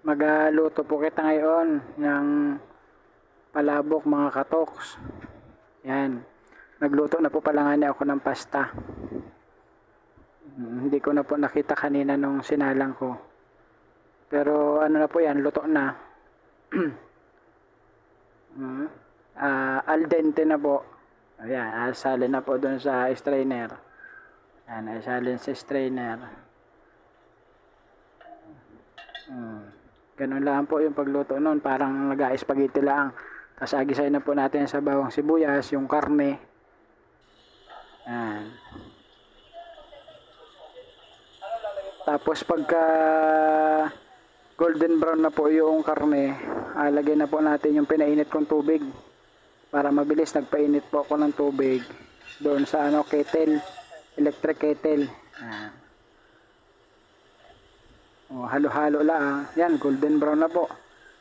Magluto po kita ngayon ng palabok mga katoks. Yan. Nagluto na po pala nga ako ng pasta. Hindi ko na po nakita kanina nung sinalang ko. Pero ano na po yan, luto na. Al dente na po. Ayan, asalin na po dun sa strainer. Ayan, asalin sa strainer. Ganun lang po yung pagluto nun. Parang nag-spaghetti lang. Tapos agisayin na po natin sa bawang sibuyas, yung karne. Ayan. Tapos pagka golden brown na po yung karne, lagyan na po natin yung pinainit kong tubig. Para mabilis, nagpainit po ako ng tubig doon sa kettle, electric kettle. Ayan. Halo-halo lang. Yan, golden brown na po.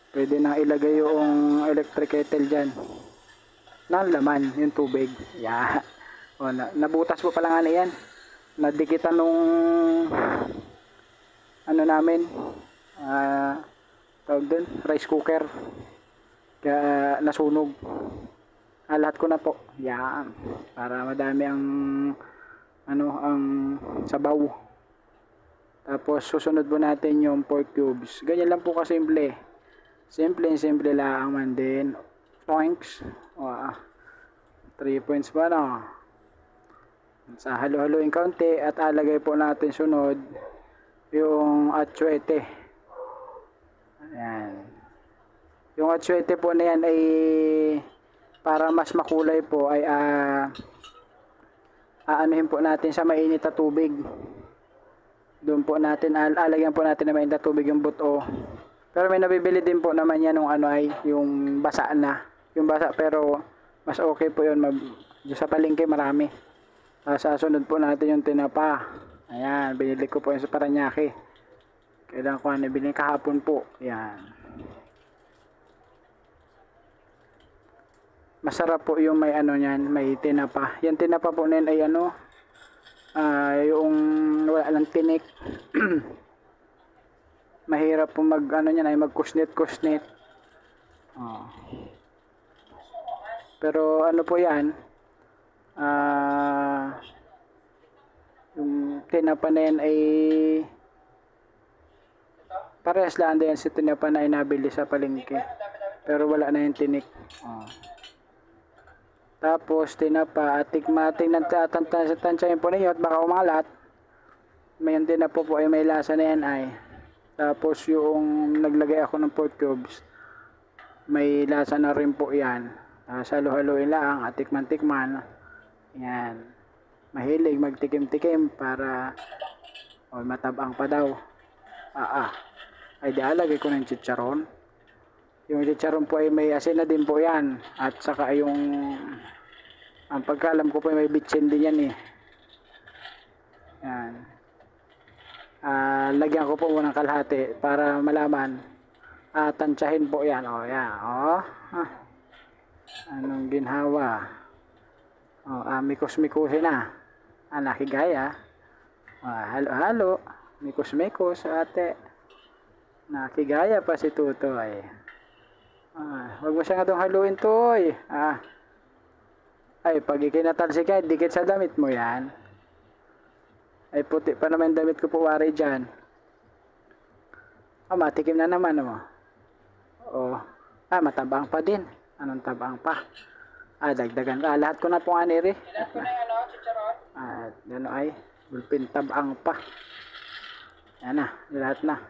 Pwede na ilagay yung electric kettle dyan. Nang laman, yung tubig. Yan. Nabutas po pala nga na yan. Nadikitan nung namin. Tawag dun, rice cooker. Kaya nasunog. Lahat ko na po. Yan. Para madami ang ang sabaw. Tapos susunod po natin yung pork cubes. Ganyan lang po kasimple. Simple lang man din. Points. 3 points pa no. Sa halo-haloin kaunti at alagay po natin sunod yung atsuete. Ayan. Yung atsuete po na yan ay para mas makulay po ay aanuhin po natin sa mainit na tubig. Doon po natin, alagyan po natin na mainit na tubig yung buto. Pero may nabibili din po naman yan nung yung basa na. Yung basa, pero mas okay po yun. Sa palengke marami. Sa sunod po natin yung tinapa. Ayan, binili ko po yun sa Paranaque. Kailangan ko nabili kahapon po. Ayan. Masarap po yung may niyan, may tinapa. Yung tinapa po na yun ay yung wala lang tinik. Mahirap po niyan ay magkusnit-kusnit. Pero po yan, yung tinapa na yan ay parehas lang din sa tinapa na inabili sa palengke. Pero wala na yung tinik. Tapos tinapa at tikmating ng tansyahin po ninyo at baka umalat. Mayan din na po ay may lasa na yan ay. Tapos yung naglagay ako ng pork cubes, may lasa na rin po yan. Halo-haloin lang at tikman-tikman. Yan. Mahilig magtikim-tikim para matabang pa daw. Ay di alagay ko ng chicharon. Yung chicharon po ay may asin na din po yan. At saka ang pagkaalam ko po ay may bitsin din yan eh. Yan. Lagyan ko po muna ng kalahati para malaman. Tansyahin po yan. Yan. Anong ginhawa? Mikos-mikusin na. Nakigaya. Halo-halo. Mikos-mikos ate. Nakigaya pa si Tutoy. Huwag mo siya nga itong haluin to ay pag ikinatalsik ka, dikit sa damit mo yan. Ay puti pa naman damit ko po wari dyan. Matikim na naman mo. Matabang pa din. Anong tabang pa? Dagdagan ka. Lahat ko na po aniri. Lahat ko na yung chicharon. Gano ay bulpin tabang pa. Yan na. Lahat na.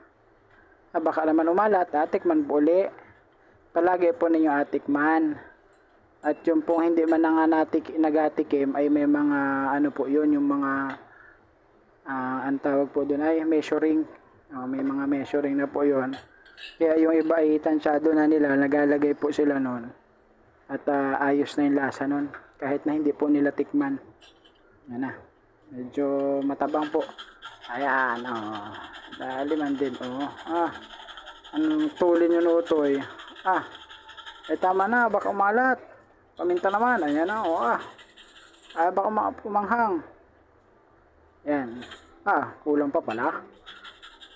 Baka naman umalat. Tikman po uli. Palagi po ninyo atikman. At yung pong hindi man nagatikim ay may mga po yun, yung mga ang tawag po dun ay measuring. May mga measuring na po yun. Kaya yung iba ay tansyado na nila, nagalagay po sila nun. At ayos na yung lasa nun. Kahit na hindi po nila tikman. Yan na. Medyo matabang po. Ayan. Daliman din. Anong tulin yung utoy? Tama na, baka umalat. Paminta naman, ayan na, baka umanghang. Yan. Kulang pa pala.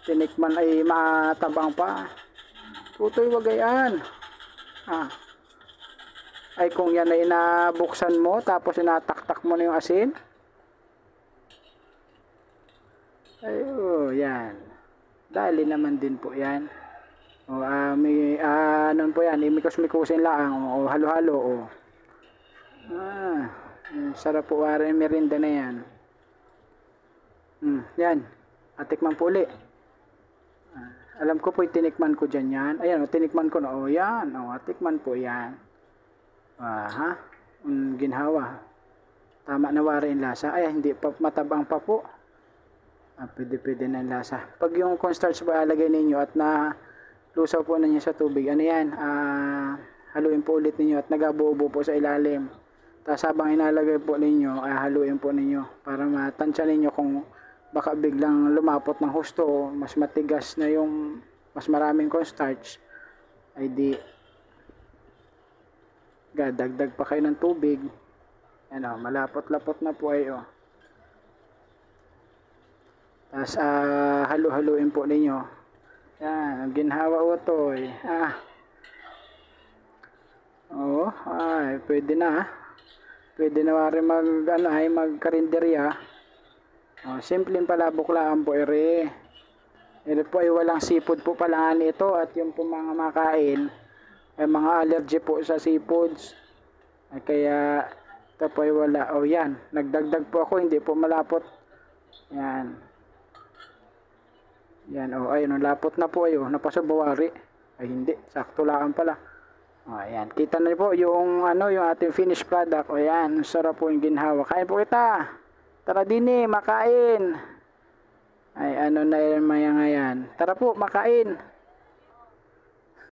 Tinikman ay matabang pa. Tutoy, wag gayaan. Ah. Ay kung yan ay inabuksan mo tapos inataktak mo na yung asin. Ay, oh, yan. Dali naman din po yan. O, ano po yan, imikos-mikusin lang. O, halo-halo. O. Sarap po yung merinda na yan. Yan. Atikman po ulit. Alam ko po tinikman ko dyan yan. Ayan, tinikman ko na. O, yan. O, atikman po yan. Ginhawa. Tama na wari yung lasa. Ay, hindi pa matabang pa po. Pwede na yung lasa. Pag yung cornstarch po alagay ninyo at na lusaw po ninyo sa tubig, ano yan, haluin po ulit ninyo at nagabuo po sa ilalim. Tapos habang inalagay po ninyo, haluin po ninyo para matansya ninyo kung baka biglang lumapot ng husto, mas matigas na yung mas maraming cornstarch, ay di dagdag pa kayo ng tubig. Ano, malapot-lapot na po ay Tapos halu-haluin po ninyo. Yan, ginhawa utoy. Pwede na. Pwede na rin magkarinderya. Simpleng palabok lang po ere. Ere po ay walang seafood po pala ito at yung po mga makain ay mga allergy po sa seafoods. Kaya ito po ay wala. Yan, nagdagdag po ako, hindi po malapot. Yan. Yan, ayun, lapot na po napasubawari. Ay hindi, sakto lang pala. Ayan, kita na po yung yung ating finished product. Ayan, sarap po yung ginhawa. Kain po kita. Tara din makain. Ay na yan maya ngayon. Tara po, makain.